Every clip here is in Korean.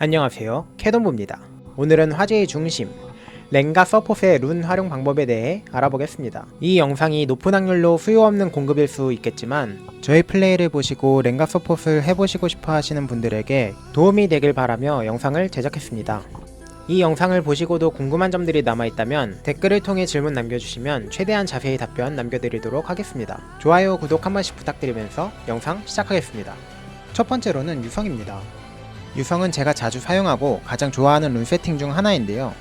안녕하세요, 캐논부입니다. 오늘은 화제의 중심, 렌가 서폿의 룬 활용 방법에 대해 알아보겠습니다. 이 영상이 높은 확률로 수요 없는 공급일 수 있겠지만 저의 플레이를 보시고 렌가 서폿을 해보시고 싶어 하시는 분들에게 도움이 되길 바라며 영상을 제작했습니다. 이 영상을 보시고도 궁금한 점들이 남아있다면 댓글을 통해 질문 남겨주시면 최대한 자세히 답변 남겨드리도록 하겠습니다. 좋아요, 구독 한 번씩 부탁드리면서 영상 시작하겠습니다. 첫 번째로는 유성입니다. 유성은 제가 자주 사용하고 가장 좋아하는 룬 세팅 중 하나인데요.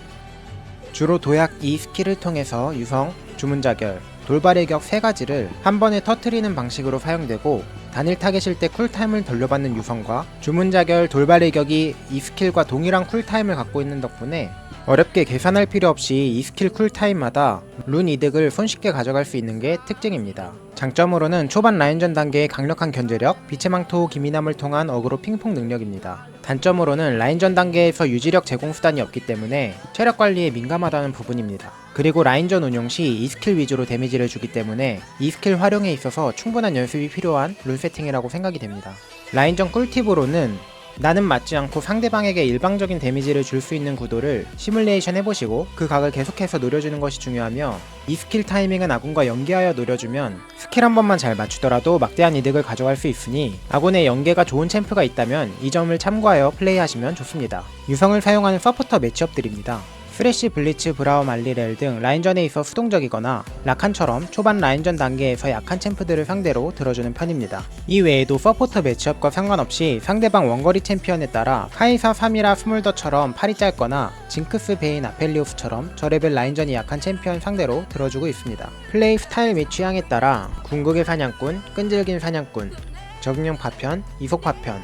주로 도약 2 스킬을 통해서 유성, 주문자결, 돌발의 격 3가지를 한 번에 터트리는 방식으로 사용되고, 단일 타겟일 때 쿨타임을 돌려받는 유성과 주문자결, 돌발의 격이 이 스킬과 동일한 쿨타임을 갖고 있는 덕분에 어렵게 계산할 필요 없이 이 스킬 쿨타임마다 룬 이득을 손쉽게 가져갈 수 있는 게 특징입니다. 장점으로는 초반 라인전 단계의 강력한 견제력, 빛의 망토 기미남을 통한 어그로 핑퐁 능력입니다. 단점으로는 라인전 단계에서 유지력 제공 수단이 없기 때문에 체력 관리에 민감하다는 부분입니다. 그리고 라인전 운용 시 이 스킬 위주로 데미지를 주기 때문에 이 스킬 활용에 있어서 충분한 연습이 필요한 룬 세팅이라고 생각이 됩니다. 라인전 꿀팁으로는 나는 맞지 않고 상대방에게 일방적인 데미지를 줄 수 있는 구도를 시뮬레이션 해보시고 그 각을 계속해서 노려주는 것이 중요하며, 이 스킬 타이밍은 아군과 연계하여 노려주면 스킬 한 번만 잘 맞추더라도 막대한 이득을 가져갈 수 있으니 아군의 연계가 좋은 챔프가 있다면 이 점을 참고하여 플레이하시면 좋습니다. 유성을 사용하는 서포터 매치업들입니다. 쓰레쉬, 블리츠, 브라움, 알리렐 등 라인전에 있어 수동적이거나 라칸처럼 초반 라인전 단계에서 약한 챔프들을 상대로 들어주는 편입니다. 이 외에도 서포터 매치업과 상관없이 상대방 원거리 챔피언에 따라 카이사, 사미라, 스몰더처럼 팔이 짧거나 징크스, 베인, 아펠리오스처럼 저레벨 라인전이 약한 챔피언 상대로 들어주고 있습니다. 플레이 스타일 및 취향에 따라 궁극의 사냥꾼, 끈질긴 사냥꾼, 적응형 파편, 이속 파편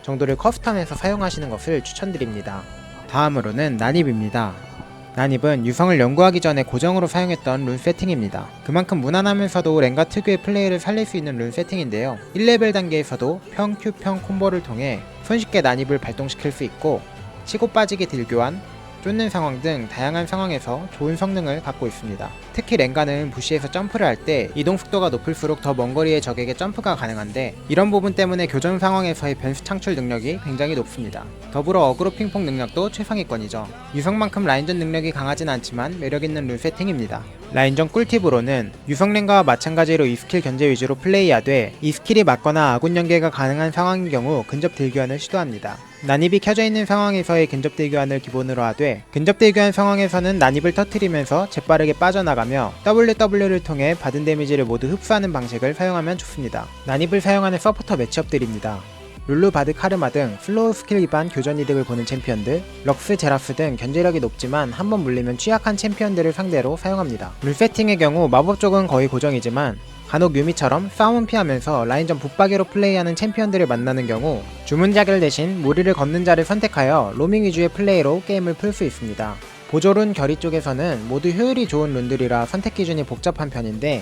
정도를 커스텀해서 사용하시는 것을 추천드립니다. 다음으로는 난입입니다. 난입은 유성을 연구하기 전에 고정으로 사용했던 룬 세팅입니다. 그만큼 무난하면서도 렌가 특유의 플레이를 살릴 수 있는 룬 세팅인데요. 1레벨 단계에서도 평, Q, 평 콤보를 통해 손쉽게 난입을 발동시킬 수 있고, 치고 빠지기 딜교환, 쫓는 상황 등 다양한 상황에서 좋은 성능을 갖고 있습니다. 특히 렌가는 부시에서 점프를 할 때 이동 속도가 높을수록 더 먼 거리의 적에게 점프가 가능한데, 이런 부분 때문에 교전 상황에서의 변수 창출 능력이 굉장히 높습니다. 더불어 어그로 핑퐁 능력도 최상위권이죠. 유성만큼 라인전 능력이 강하진 않지만 매력있는 룬 세팅입니다. 라인전 꿀팁으로는 유성 렌가와 마찬가지로 이 스킬 견제 위주로 플레이하되, 이 스킬이 맞거나 아군 연계가 가능한 상황인 경우 근접 딜교환을 시도합니다. 난입이 켜져 있는 상황에서의 근접 딜교환을 기본으로 하되, 근접 딜교환 상황에서는 난입을 터트리면서 재빠르게 빠져나가며 WW를 통해 받은 데미지를 모두 흡수하는 방식을 사용하면 좋습니다. 난입을 사용하는 서포터 매치업들입니다. 룰루, 바드, 카르마 등 슬로우 스킬 기반 교전 이득을 보는 챔피언들, 럭스, 제라스 등 견제력이 높지만 한번 물리면 취약한 챔피언들을 상대로 사용합니다. 룰 세팅의 경우 마법 쪽은 거의 고정이지만 간혹 유미처럼 싸움은 피하면서 라인전 붙박이로 플레이하는 챔피언들을 만나는 경우 주문자결 대신 무리를 걷는 자를 선택하여 로밍 위주의 플레이로 게임을 풀 수 있습니다. 보조룬 결의 쪽에서는 모두 효율이 좋은 룬들이라 선택 기준이 복잡한 편인데,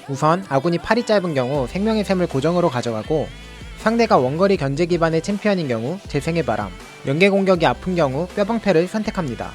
우선 아군이 팔이 짧은 경우 생명의 샘을 고정으로 가져가고, 상대가 원거리 견제 기반의 챔피언인 경우 재생의 바람, 연계 공격이 아픈 경우 뼈방패를 선택합니다.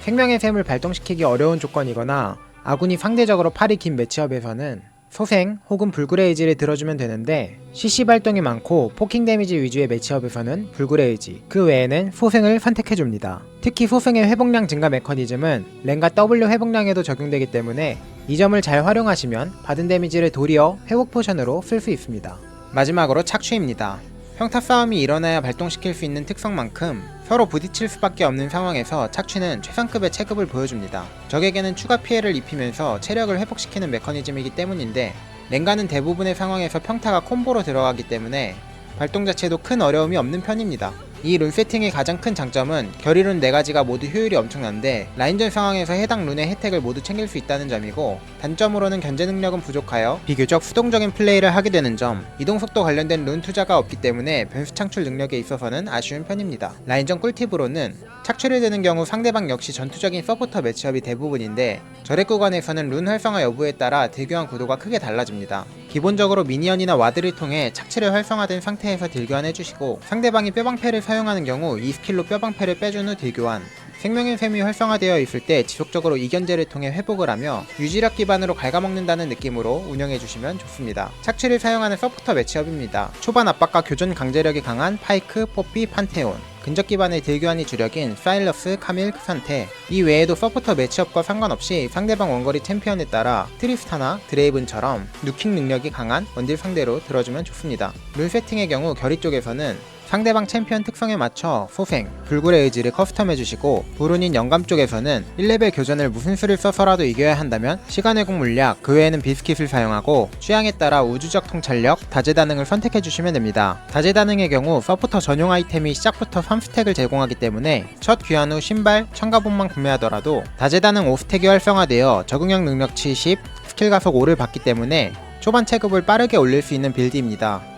생명의 샘을 발동시키기 어려운 조건이거나 아군이 상대적으로 팔이 긴 매치업에서는 소생 혹은 불굴의의지를 들어주면 되는데, CC 발동이 많고 포킹 데미지 위주의 매치업에서는 불굴의의지, 그 외에는 소생을 선택해줍니다. 특히 소생의 회복량 증가 메커니즘은 렌가 W 회복량에도 적용되기 때문에 이 점을 잘 활용하시면 받은 데미지를 도리어 회복 포션으로 쓸 수 있습니다. 마지막으로 착취입니다. 평타 싸움이 일어나야 발동시킬 수 있는 특성만큼 서로 부딪힐 수밖에 없는 상황에서 착취는 최상급의 체급을 보여줍니다. 적에게는 추가 피해를 입히면서 체력을 회복시키는 메커니즘이기 때문인데, 렌가는 대부분의 상황에서 평타가 콤보로 들어가기 때문에 발동 자체도 큰 어려움이 없는 편입니다. 이 룬 세팅의 가장 큰 장점은 결의룬 4가지가 모두 효율이 엄청난데 라인전 상황에서 해당 룬의 혜택을 모두 챙길 수 있다는 점이고, 단점으로는 견제 능력은 부족하여 비교적 수동적인 플레이를 하게 되는 점, 이동속도 관련된 룬 투자가 없기 때문에 변수 창출 능력에 있어서는 아쉬운 편입니다. 라인전 꿀팁으로는 착취를 되는 경우 상대방 역시 전투적인 서포터 매치업이 대부분인데, 절액 구간에서는 룬 활성화 여부에 따라 딜교환 구도가 크게 달라집니다. 기본적으로 미니언이나 와드를 통해 착취를 활성화된 상태에서 딜교환 해주시고, 상대방이 뼈방패를 사용하는 경우 이 스킬로 뼈방패를 빼준 후 딜교환, 생명의 샘이 활성화되어 있을 때 지속적으로 이견제를 통해 회복을 하며 유지력 기반으로 갉아먹는다는 느낌으로 운영해주시면 좋습니다. 착취를 사용하는 서포터 매치업입니다. 초반 압박과 교전 강제력이 강한 파이크, 뽀삐, 판테온, 근접 기반의 딜교환이 주력인 사일러스, 카밀, 크산테. 이 외에도 서포터 매치업과 상관없이 상대방 원거리 챔피언에 따라 트리스타나 드레이븐처럼 누킹 능력이 강한 원딜 상대로 들어주면 좋습니다. 룬 세팅의 경우 결의 쪽에서는 상대방 챔피언 특성에 맞춰 소생, 불굴의 의지를 커스텀해주시고, 브룬인 영감 쪽에서는 1레벨 교전을 무슨 수를 써서라도 이겨야 한다면 시간회복 물약, 그 외에는 비스킷을 사용하고 취향에 따라 우주적 통찰력, 다재다능을 선택해주시면 됩니다. 다재다능의 경우 서포터 전용 아이템이 시작부터 3스택을 제공하기 때문에 첫 귀환 후 신발, 첨가본만 구매하더라도 다재다능 5스택이 활성화되어 적응력 능력치 10, 스킬 가속 5를 받기 때문에 초반 체급을 빠르게 올릴 수 있는 빌드입니다.